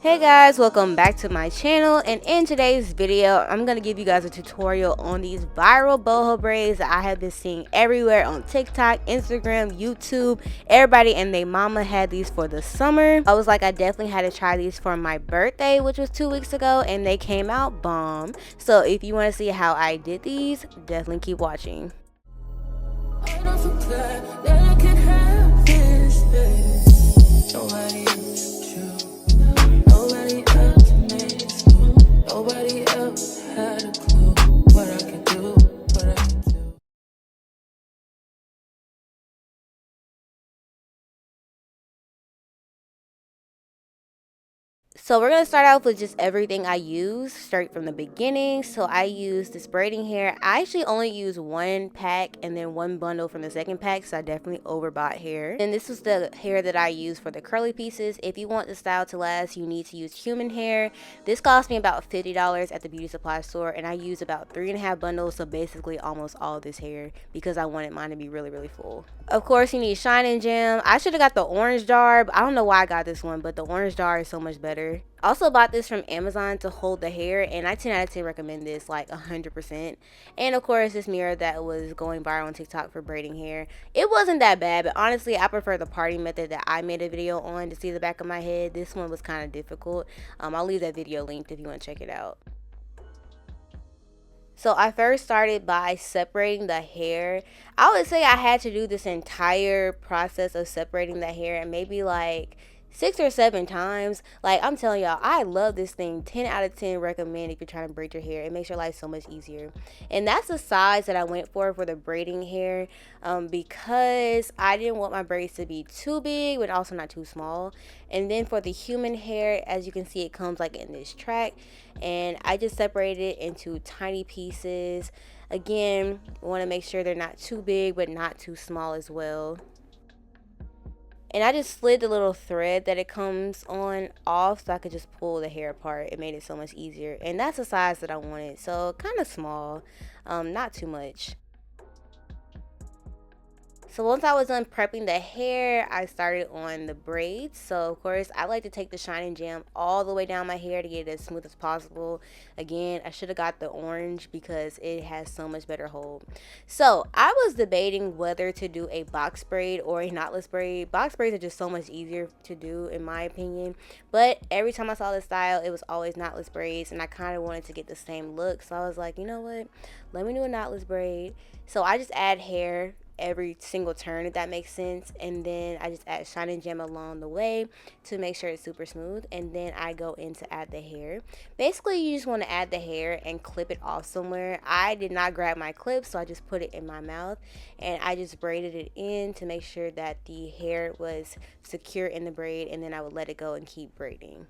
Hey guys, welcome back to my channel, and in today's video I'm going to give you guys a tutorial on these viral boho braids that I have been seeing everywhere on TikTok, Instagram, YouTube. Everybody and their mama had these for the summer. I was like, I definitely had to try these for my birthday, which was 2 weeks ago, and they came out bomb. So if you want to see how I did these, definitely keep watching. I don't feel glad that I can have this, baby. Nobody else you. Nobody else makes you. Nobody else had a clue what I could do, what I could do. So we're going to start off with just everything I use straight from the beginning. So I use this braiding hair. I actually only use one pack and then one bundle from the second pack, so I definitely overbought hair. And this was the hair that I use for the curly pieces. If you want the style to last, you need to use human hair. This cost me about $50 at the beauty supply store, and I use about 3.5 bundles, so basically almost all this hair because I wanted mine to be really full. Of course, you need Shine Gem. I should have got the orange jar, but I don't know why I got this one, but the orange jar is so much better. Also bought this from Amazon to hold the hair, and I 10 out of 10 recommend this, like 100%. And of course, this mirror that was going viral on TikTok for braiding hair. It wasn't that bad, but honestly, I prefer the party method that I made a video on to see the back of my head. This one was kind of difficult. I'll leave that video linked if you want to check it out. So I first started by separating the hair. I would say I had to do this entire process of separating the hair and maybe like 6 or 7 times. Like, I'm telling y'all, I love this thing. 10 out of 10 recommend if you're trying to braid your hair. It makes your life so much easier. And that's the size that I went for the braiding hair, because I didn't want my braids to be too big but also not too small. And then for the human hair, as you can see, it comes like in this track, and I just separated it into tiny pieces. Again, want to make sure they're not too big but not too small as well. And I just slid the little thread that it comes on off so I could just pull the hair apart. It made it so much easier. And that's the size that I wanted. So kind of small, not too much. So once I was done prepping the hair, I started on the braids. So of course, I like to take the Shine Gem all the way down my hair to get it as smooth as possible. Again, I should have got the orange because it has so much better hold. So I was debating whether to do a box braid or a knotless braid. Box braids are just so much easier to do in my opinion. But every time I saw this style, it was always knotless braids, and I kind of wanted to get the same look. So I was like, you know what? Let me do a knotless braid. So I just add hair every single turn, if that makes sense, and then I just add Shine Gem along the way to make sure it's super smooth, and then I go in to add the hair. Basically, you just want to add the hair and clip it off somewhere. I did not grab my clip, so I just put it in my mouth and I just braided it in to make sure that the hair was secure in the braid, and then I would let it go and keep braiding.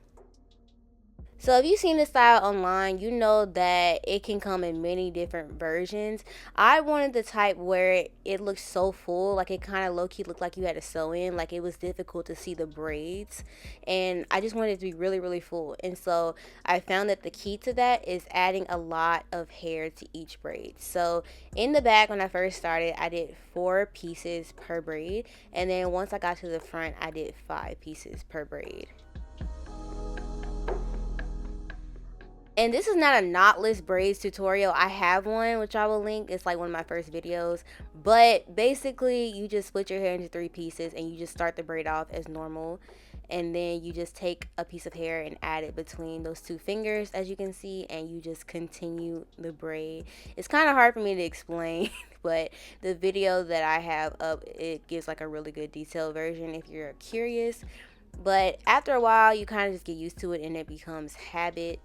So if you've seen this style online, you know that it can come in many different versions. I wanted the type where it looks so full, like it kind of low-key looked like you had to sew in, like it was difficult to see the braids. And I just wanted it to be really full. And so I found that the key to that is adding a lot of hair to each braid. So in the back, when I first started, I did 4 pieces per braid. And then once I got to the front, I did 5 pieces per braid. And this is not a knotless braids tutorial. I have one, which I will link. It's like one of my first videos. But basically, you just split your hair into 3 pieces and you just start the braid off as normal. And then you just take a piece of hair and add it between those 2 fingers, as you can see, and you just continue the braid. It's kind of hard for me to explain, but the video that I have up, it gives like a really good detailed version if you're curious. But after a while, you kind of just get used to it and it becomes habit,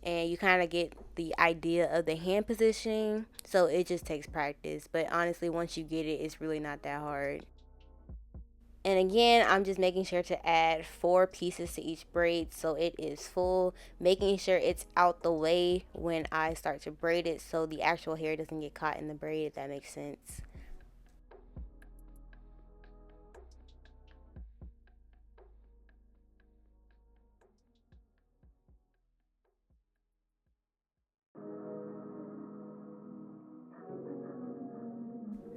and you kind of get the idea of the hand positioning. So it just takes practice, but honestly, once you get it, it's really not that hard. And again, I'm just making sure to add 4 pieces to each braid so it is full, making sure it's out the way when I start to braid it so the actual hair doesn't get caught in the braid, if that makes sense.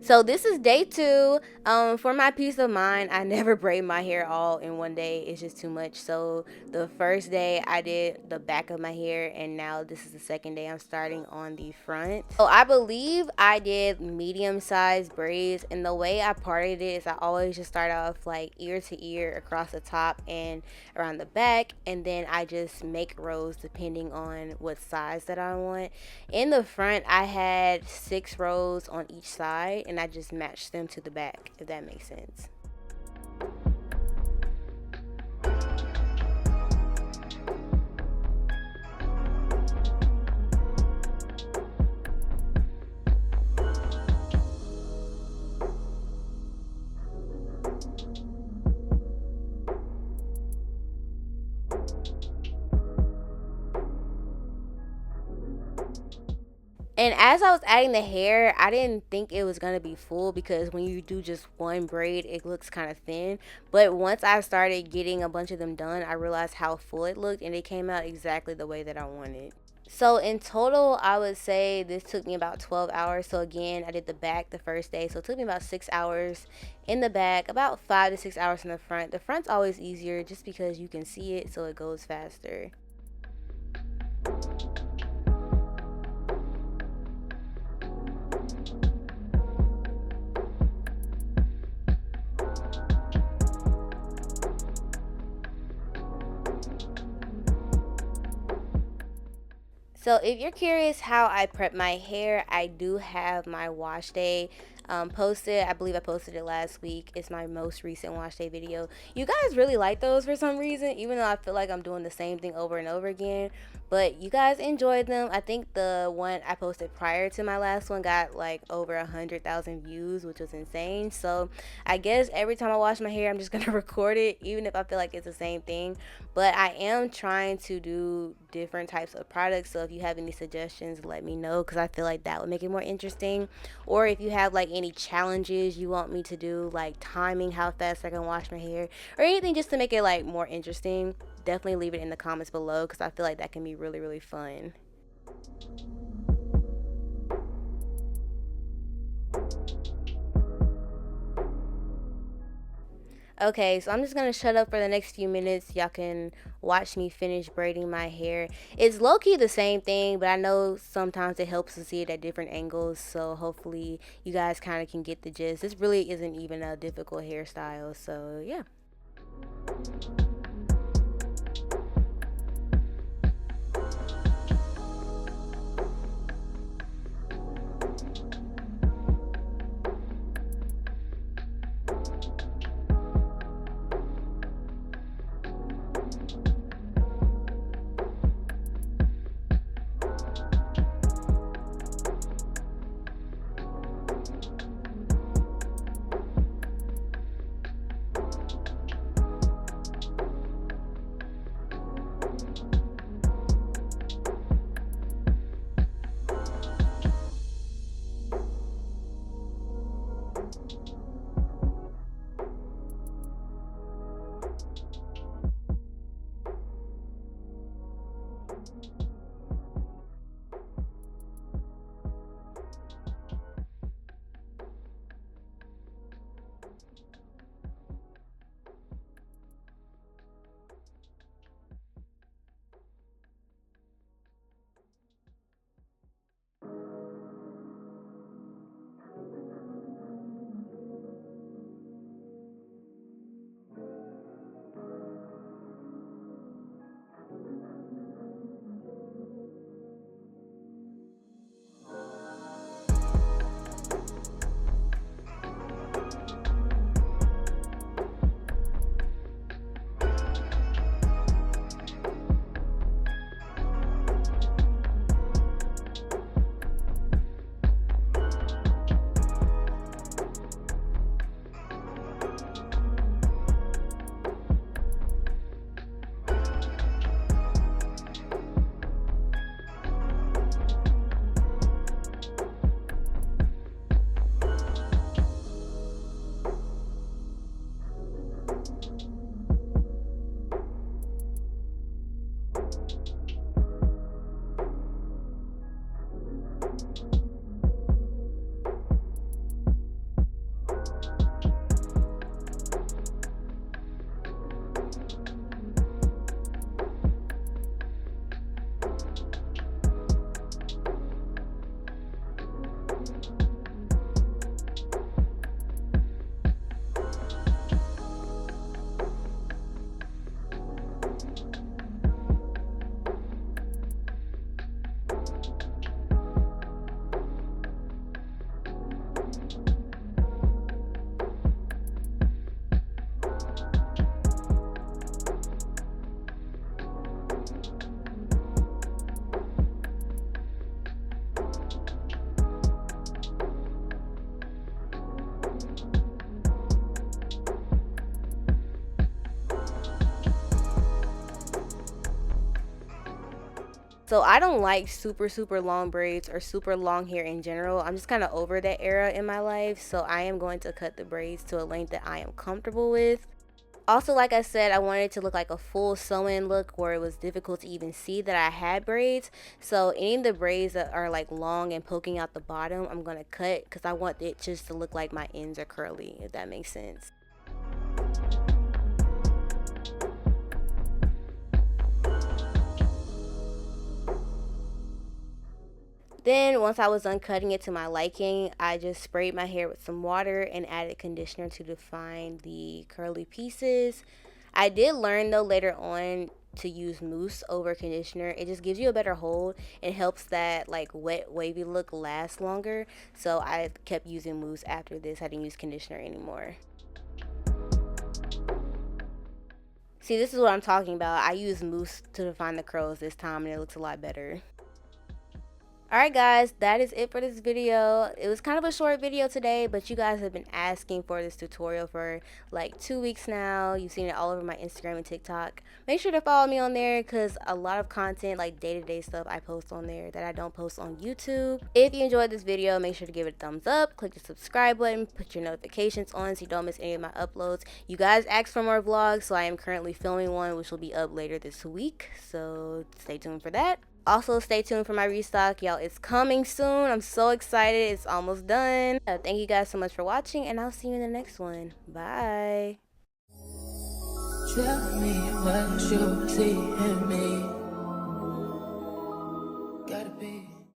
So this is day two. For my peace of mind, I never braid my hair all in one day. It's just too much. So the first day I did the back of my hair, and now this is the second day I'm starting on the front. So I believe I did medium sized braids, and the way I parted it is I always just start off like ear to ear across the top and around the back, and then I just make rows depending on what size that I want. In the front, I had 6 rows on each side, and I just matched them to the back, if that makes sense. And as I was adding the hair, I didn't think it was gonna be full because when you do just one braid, it looks kind of thin. But once I started getting a bunch of them done, I realized how full it looked, and it came out exactly the way that I wanted. So in total, I would say this took me about 12 hours. So again, I did the back the first day. So it took me about 6 hours in the back, about 5 to 6 hours in the front. The front's always easier just because you can see it, so it goes faster. So if you're curious how I prep my hair, I do have my wash day posted. I believe I posted it last week. It's my most recent wash day video. You guys really like those for some reason, even though I feel like I'm doing the same thing over and over again. But you guys enjoyed them. I think the one I posted prior to my last one got like over 100,000 views, which was insane. So I guess every time I wash my hair, I'm just gonna record it, even if I feel like it's the same thing. But I am trying to do different types of products. So if you have any suggestions, let me know, because I feel like that would make it more interesting. Or if you have like any challenges you want me to do, like timing how fast I can wash my hair, or anything just to make it like more interesting, definitely leave it in the comments below, because I feel like that can be really, really fun. Okay, so I'm just gonna shut up for the next few minutes. Y'all can watch me finish braiding my hair. It's low key the same thing, but I know sometimes it helps to see it at different angles. So hopefully you guys kind of can get the gist. This really isn't even a difficult hairstyle. So yeah. So I don't like super long braids or super long hair in general. I'm just kind of over that era in my life. So I am going to cut the braids to a length that I am comfortable with. Also, like I said, I wanted it to look like a full sew-in look where it was difficult to even see that I had braids. So any of the braids that are like long and poking out the bottom, I'm going to cut because I want it just to look like my ends are curly, if that makes sense. Then once I was done cutting it to my liking, I just sprayed my hair with some water and added conditioner to define the curly pieces. I did learn though later on to use mousse over conditioner. It just gives you a better hold and helps that like wet wavy look last longer. So I kept using mousse after this. I didn't use conditioner anymore. See, this is what I'm talking about. I use mousse to define the curls this time and it looks a lot better. Alright guys, that is it for this video. It was kind of a short video today, but you guys have been asking for this tutorial for like 2 weeks now. You've seen it all over my Instagram and TikTok. Make sure to follow me on there because a lot of content, like day-to-day stuff, I post on there that I don't post on YouTube. If you enjoyed this video, make sure to give it a thumbs up, click the subscribe button, put your notifications on so you don't miss any of my uploads. You guys asked for more vlogs, so I am currently filming one which will be up later this week, so stay tuned for that. Also, stay tuned for my restock, y'all. It's coming soon. I'm so excited. It's almost done. Thank you guys so much for watching, and I'll see you in the next one. Bye. Tell me what you see in me.